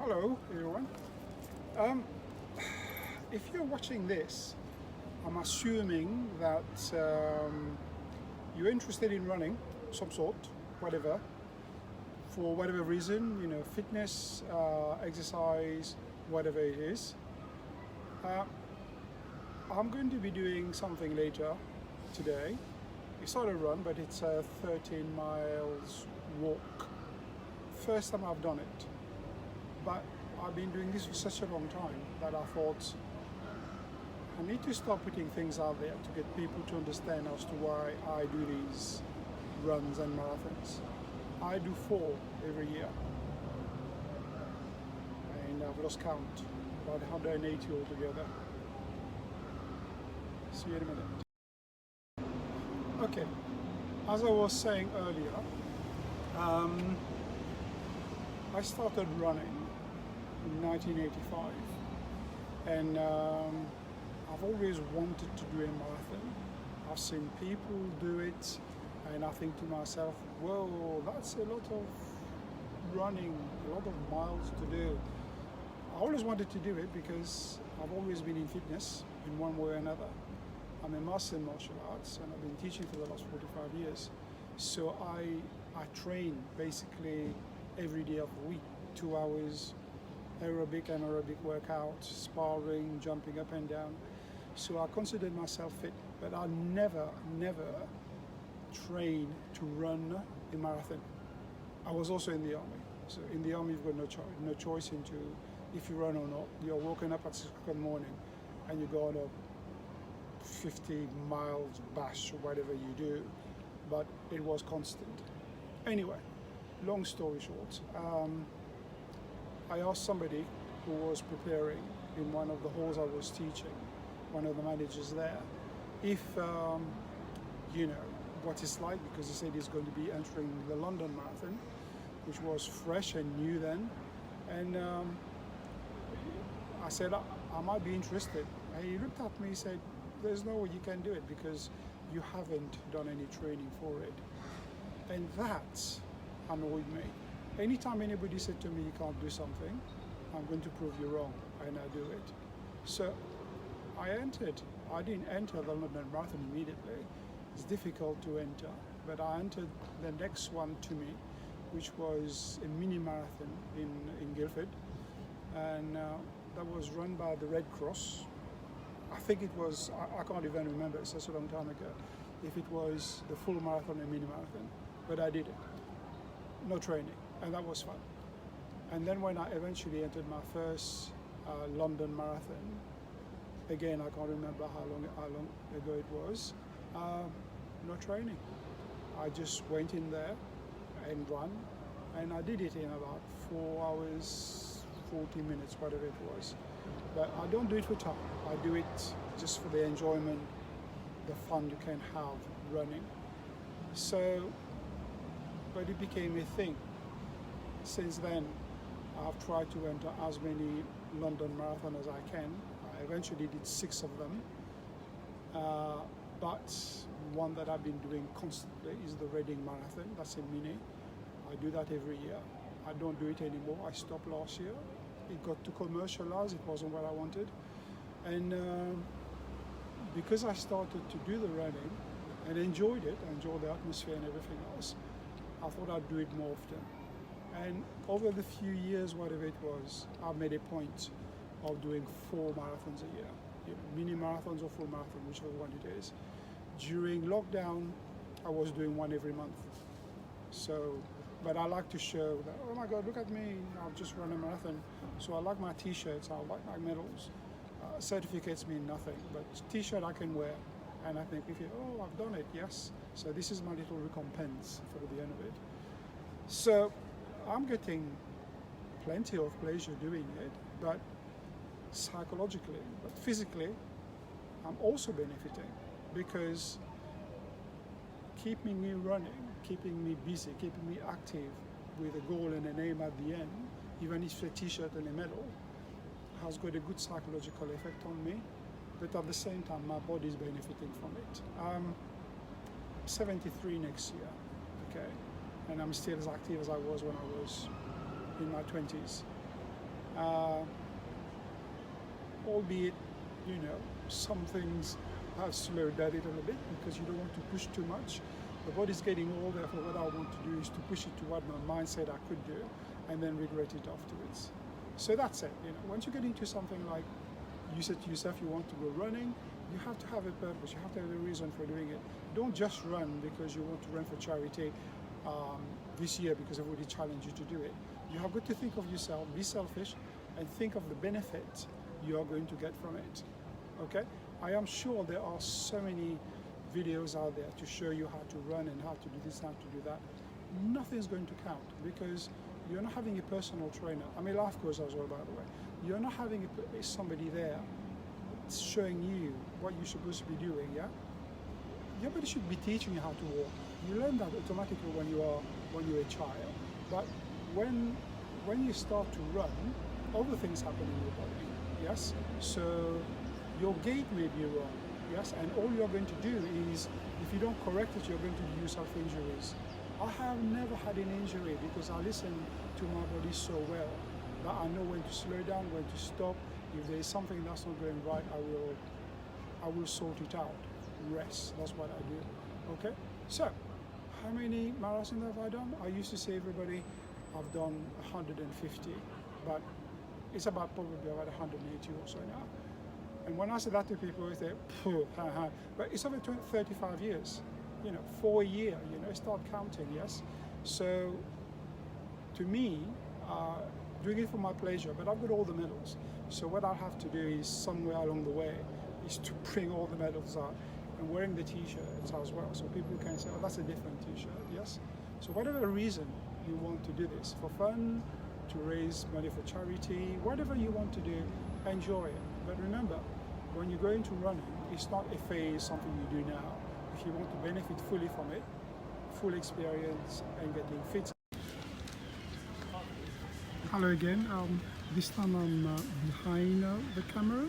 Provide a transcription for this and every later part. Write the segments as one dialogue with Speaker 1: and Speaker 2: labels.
Speaker 1: Hello everyone. Um, if you're watching this, I'm assuming that you're interested in running some sort, whatever, for whatever reason, fitness, exercise, whatever it is. Uh, I'm going to be doing something later today. It's not a run, but it's a 13 miles walk. First time I've done it, but I've been doing this for such a long time that I thought I need to start putting things out there to get people to understand as to why I do these runs and marathons. I do 4 every year, and I've lost count, about 180 altogether. See you in a minute. Okay, as I was saying earlier, I started running in 1985, and I've always wanted to do a marathon. I've seen people do it, and I think to myself, whoa, that's a lot of running, a lot of miles to do. I always wanted to do it because I've always been in fitness in one way or another. I'm a master in martial arts, and I've been teaching for the last 45 years. So I train basically every day of the week, 2 hours aerobic and aerobic workout, sparring, jumping up and down. So I considered myself fit, but I never trained to run a marathon. I was also in the army. So in the army, you've got no choice into if you run or not. You're waking up at 6 o'clock in the morning and you go on a 50 miles bash or whatever you do, but it was constant. Anyway, long story short, I asked somebody who was preparing in one of the halls I was teaching, one of the managers there, if what it's like, because he said he's going to be entering the London Marathon, which was fresh and new then, and I said I might be interested. And he looked at me and said, there's no way you can do it because you haven't done any training for it. And that annoyed me. Anytime anybody said to me you can't do something, I'm going to prove you wrong, and I do it. So I entered. I didn't enter the London Marathon immediately. It's difficult to enter, but I entered the next one to me, which was a mini marathon in Guildford, and that was run by the Red Cross. I think it was, I can't even remember, it's such a long time ago, if it was the full marathon or mini marathon, but I did it. No training, and that was fun. And then when I eventually entered my first London Marathon, again, I can't remember how long ago it was, no training. I just went in there and ran, and I did it in about 4 hours, 40 minutes, whatever it was. But I don't do it for time. I do it just for the enjoyment, the fun you can have running. So, but it became a thing. Since then, I've tried to enter as many London Marathon as I can. I eventually did 6 of them. But one that I've been doing constantly is the Reading Marathon. That's a mini. I do that every year. I don't do it anymore. I stopped last year. It got too commercialized. It wasn't what I wanted. And because I started to do the running and enjoyed it, enjoyed the atmosphere and everything else, I thought I'd do it more often. And over the few years, whatever it was, I've made a point of doing 4 marathons a year. Mini marathons or full marathon, whichever one it is. During lockdown, I was doing 1 every month. So, but I like to show that, oh my God, look at me, I've just run a marathon. So I like my t-shirts, I like my medals. Certificates mean nothing, but t-shirt I can wear. And I think, oh, I've done it, yes. So this is my little recompense for the end of it. So I'm getting plenty of pleasure doing it, but psychologically, but physically, I'm also benefiting because keeping me running, keeping me busy, keeping me active with a goal and an aim at the end, even if it's a t-shirt and a medal, has got a good psychological effect on me, but at the same time, my body is benefiting from it. I'm 73 next year, okay, and I'm still as active as I was when I was in my 20s. uh, albeit, you know, some things have slowed down a little bit because you don't want to push too much. The body's getting old, therefore what I want to do is to push it to what my mind said I could do and then regret it afterwards. So that's it, you know, once you get into something like you said to yourself you want to go running, you have to have a purpose, you have to have a reason for doing it. Don't just run because you want to run for charity this year because I've already challenged you to do it. You have got to think of yourself, be selfish, and think of the benefit you are going to get from it, okay? I am sure there are so many videos out there to show you how to run and how to do this, how to do that. Nothing's going to count because you're not having a personal trainer. I'm a life coach as well, by the way. You're not having somebody there showing you what you're supposed to be doing, yeah? Nobody should be teaching you how to walk. You learn that automatically when you're a child. But when you start to run, other things happen in your body, yes? So your gait may be wrong, yes? And all you're going to do is, if you don't correct it, you're going to do yourself injuries. I have never had an injury because I listen to my body so well that I know when to slow down, when to stop. If there is something that's not going right, I will sort it out. Rest, that's what I do, okay? So, how many marathons have I done? I used to say everybody, I've done 150, but it's about probably about 180 or so now. And when I say that to people, they say, but it's over 35 years, you know, 4 years, you know, start counting, yes? So, to me, doing it for my pleasure, but I've got all the medals. So what I have to do is somewhere along the way is to bring all the medals out and wearing the t-shirts as well. So people can say, oh, that's a different t-shirt, yes? So whatever reason you want to do this, for fun, to raise money for charity, whatever you want to do, enjoy it. But remember, when you go into running, it's not a phase, something you do now. If you want to benefit fully from it, full experience and getting fit. Hello again. This time I'm behind the camera,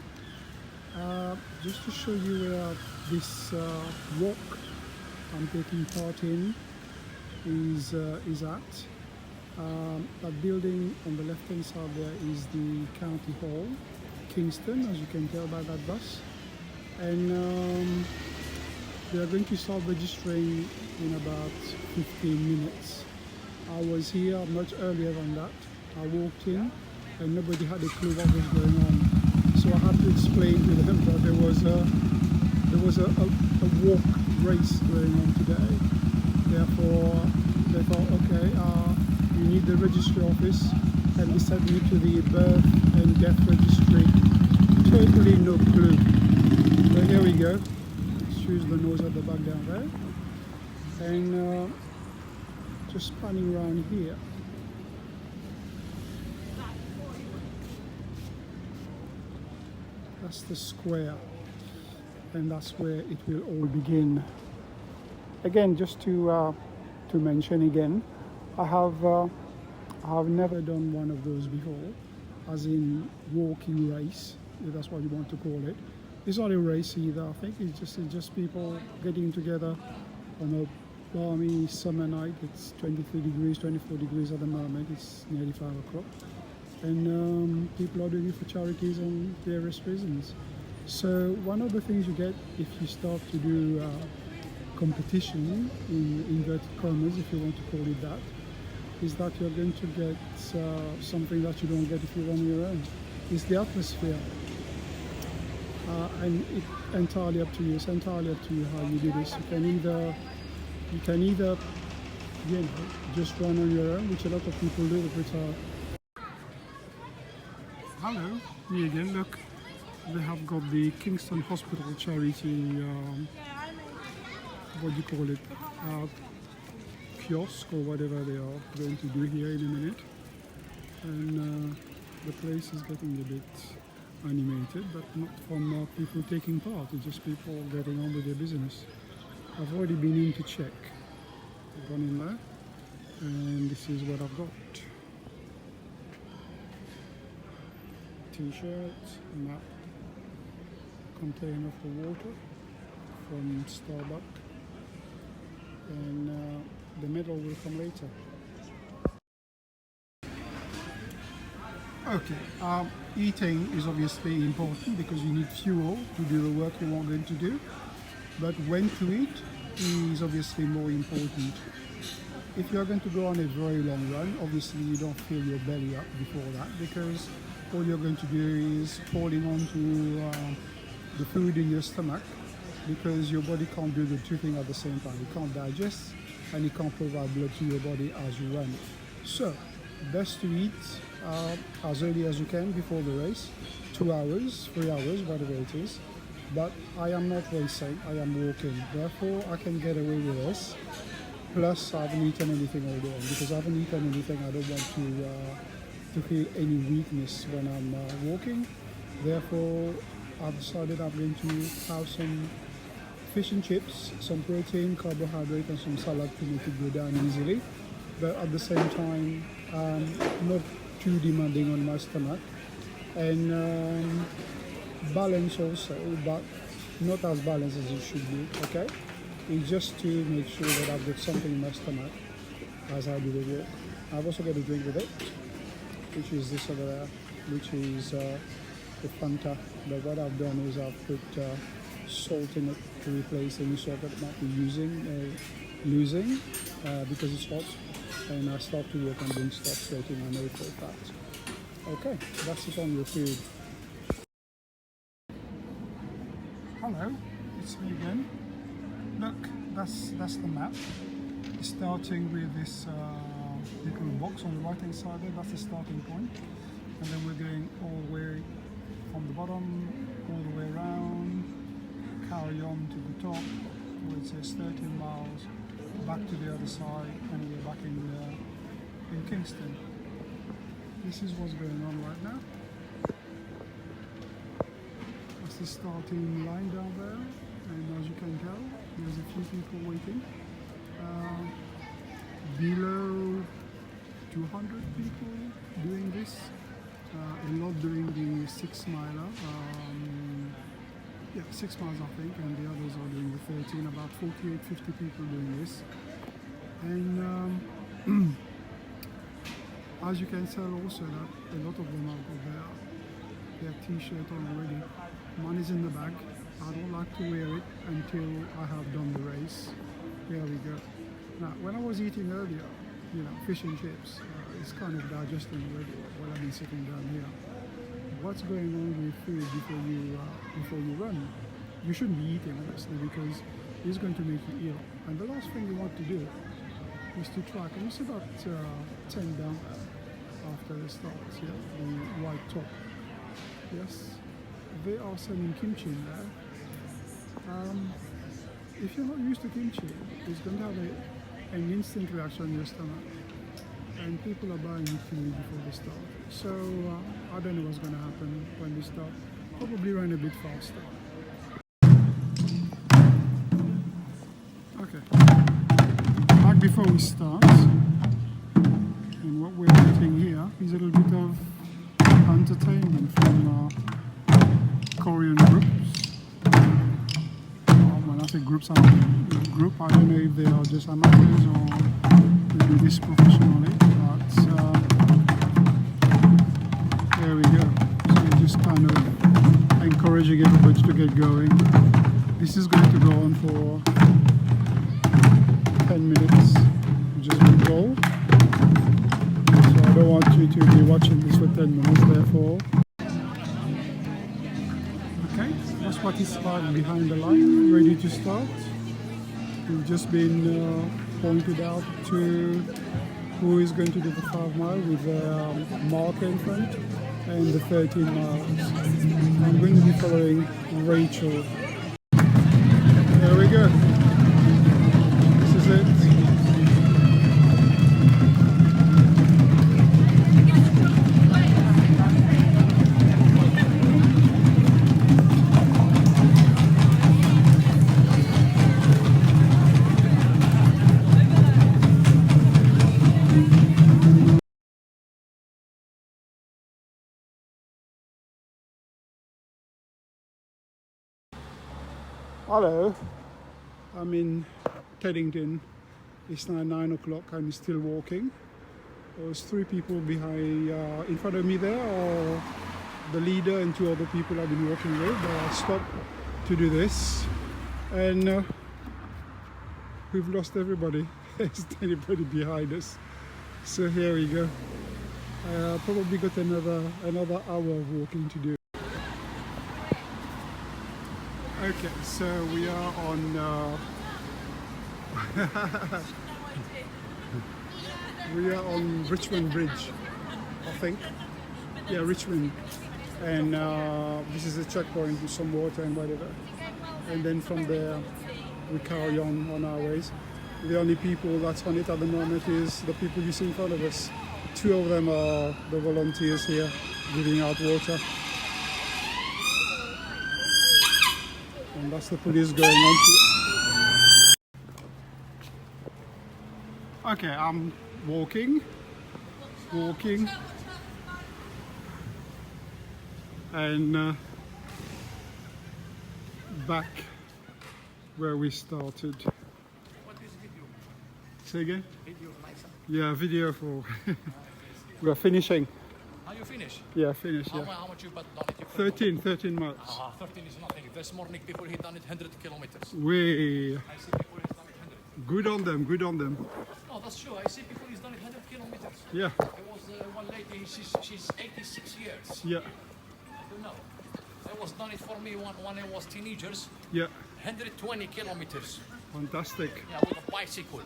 Speaker 1: just to show you where this walk I'm taking part in is at. That building on the left hand side there is the County Hall, Kingston, as you can tell by that bus. And we are going to start registering in about 15 minutes. I was here much earlier than that. I walked in and nobody had a clue what was going on. So I had to explain to them that there was a walk race going on today. Therefore, they thought, okay, you need the registry office, and they sent me to the birth and death registry. Totally no clue. So here we go. Excuse the nose at the back down there. And just spanning around here. That's the square, and that's where it will all begin. Again, just to mention again, I have never done one of those before, as in walking race, if that's what you want to call it. It's not a race either. I think it's just people getting together on a balmy summer night. It's 23 degrees, 24 degrees at the moment. It's nearly 5 o'clock. And people are doing it for charities and various reasons. So one of the things you get if you start to do competition, in inverted commas, if you want to call it that, is that you're going to get something that you don't get if you run on your own. It's the atmosphere. And it's entirely up to you. It's entirely up to you how you do this. You can either you know, just run on your own, which a lot of people do, which are. Hello, me again. Look, they have got the Kingston Hospital charity, what do you call it, kiosk or whatever they are going to do here in a minute. And the place is getting a bit animated, but not from people taking part, it's just people getting on with their business. I've already been in to check. I've gone in there, and this is what I've got. T-shirt, map, container for water from Starbucks, and the medal will come later. Okay, eating is obviously important because you need fuel to do the work you are going to do, but when to eat is obviously more important. If you're going to go on a very long run, obviously you don't fill your belly up before that, because all you're going to do is holding on to the food in your stomach, because your body can't do the two things at the same time. It can't digest and it can't provide blood to your body as you run. So, best to eat as early as you can before the race, 2 hours, 3 hours, whatever it is. But I am not racing, I am walking. Therefore, I can get away with this. Plus, I haven't eaten anything all day. And because I haven't eaten anything, I don't want to feel any weakness when I'm walking. Therefore, I've decided I'm going to have some fish and chips, some protein, carbohydrate, and some salad to make it go down easily. But at the same time, not too demanding on my stomach. And balance also, but not as balanced as it should be, okay? It's just to make sure that I've got something in my stomach as I do the walk. I've also got a drink with it, which is this over there, which is the Fanta. But what I've done is I've put salt in it to replace any salt that I might be losing because it's hot. And I start to walk and then start sweating, I know for a fact. Okay, that's it on your food. Hello, it's me again. Look, that's the map. Starting with this little box on the right hand side there, that's the starting point. And then we're going all the way from the bottom, all the way around, carry on to the top, where it says 13 miles, back to the other side, and we're back in Kingston. This is what's going on right now. That's the starting line down there, and as you can tell, there's a few people waiting. Below 200 people doing this, a lot doing the 6 miler, 6 miles I think, and the others are doing the 13, about 48, 50 people doing this. And as you can tell also that a lot of them have got their t-shirt on already. Mine is in the bag. I don't like to wear it until I have done the race. There we go. Now, when I was eating earlier, fish and chips, it's kind of digesting already while I've been sitting down here. What's going on with food before you run? You shouldn't be eating, honestly, because it's going to make you ill. And the last thing you want to do is to try. Can you see about 10 down there after the start? Yeah, the white top. Yes, they are selling kimchi in there. If you're not used to kimchi, it's going to have an instant reaction in your stomach, and people are buying it to me before they start. So I don't know what's going to happen when they start. Probably run a bit faster. Okay, back before we start, and what we're getting here is a little bit of entertainment from Korean groups. When I say groups, I mean group. I don't know if they are just amateurs or they do this professionally, but there we go. So just kind of encouraging everybody to get going. This is going to go on for 10 minutes, which is my goal. So I don't want you to be watching this for 10 minutes, therefore. Okay, that's what is behind the line, ready to start. We've just been pointed out to who is going to do the 5 mile with the marker in front and the 13 miles. I'm going to be following Rachel. There we go. This is it. Hello, I'm in Teddington. It's now 9 o'clock. I'm still walking. There's 3 people behind, in front of me there, or the leader and 2 other people I've been working with. I stopped to do this, and we've lost everybody. There's anybody behind us. So here we go. Probably got another hour of walking to do. Okay, so we are on we are on Richmond Bridge, I think. Yeah, Richmond. And this is a checkpoint with some water and whatever. And then from there we carry on our ways. The only people that's on it at the moment is the people you see in front of us. 2 of them are the volunteers here giving out water. And that's the police going on. Okay, I'm walking, and back where we started.
Speaker 2: What is video?
Speaker 1: Say again?
Speaker 2: Video license.
Speaker 1: Yeah, video for. We are finishing.
Speaker 2: Are you finished?
Speaker 1: Yeah, finished.
Speaker 2: How,
Speaker 1: Yeah.
Speaker 2: how much you done it?
Speaker 1: 13 months.
Speaker 2: 13 is nothing. This morning people he done it 100 kilometers.
Speaker 1: Way.
Speaker 2: I see people he's done it 100.
Speaker 1: Good on them. Good on them.
Speaker 2: No, that's true. I see people he's done it 100 kilometers.
Speaker 1: Yeah.
Speaker 2: There was one lady. She's 86 years.
Speaker 1: Yeah.
Speaker 2: I don't know. That was done it for me when I was teenagers.
Speaker 1: Yeah.
Speaker 2: 120 kilometers.
Speaker 1: Fantastic.
Speaker 2: Yeah, with a bicycle.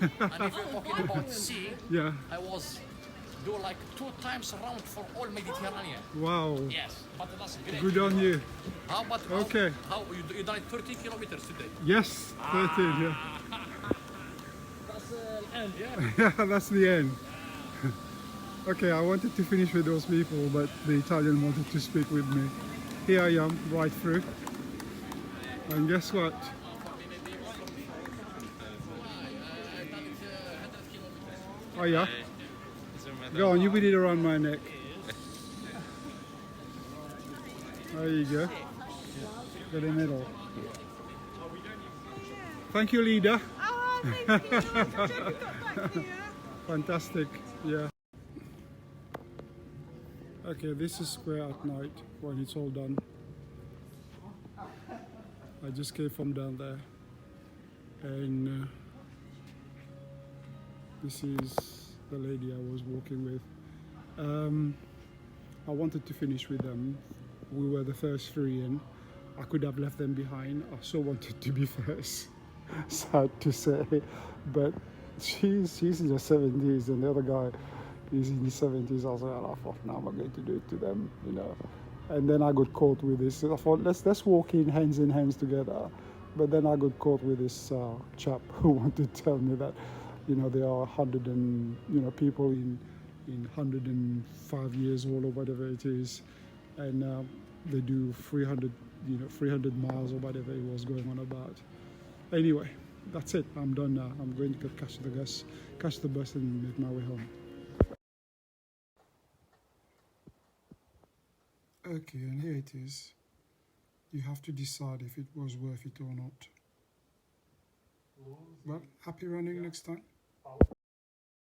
Speaker 2: And if you're talking about sea,
Speaker 1: Yeah.
Speaker 2: I was do like 2 times around for all Mediterranean.
Speaker 1: Wow.
Speaker 2: Yes, but that's great.
Speaker 1: Good on you.
Speaker 2: How about
Speaker 1: Okay.
Speaker 2: How you done it 30 kilometers today?
Speaker 1: Yes. 13. Yeah.
Speaker 2: That's the end, yeah.
Speaker 1: Yeah, that's the end. Okay, I wanted to finish with those people, but the Italian wanted to speak with me. Here I am, right through. And guess what? Oh yeah? Go on, you put it around my neck. There you go. Got the middle. Thank you, leader.
Speaker 3: Oh, thank you. Thank you.
Speaker 1: Fantastic, yeah. Okay, this is square at night when it's all done. I just came from down there, and this is the lady I was walking with. I wanted to finish with them. We were the first 3 in. I could have left them behind. I so wanted to be first. Sad to say, but she's in her 70s and the other guy is in his 70s. I was like, I thought, now I'm going to do it to them, you know. And then I got caught with this. I thought, let's walk in hands together. But then I got caught with this chap who wanted to tell me that, you know, there are 100 and, you know, people in 105 years old or whatever it is, and they do 300 miles or whatever it was going on about. Anyway, that's it. I'm done now. I'm going to catch the bus and make my way home. Okay, and here it is. You have to decide if it was worth it or not. Well, happy running next time.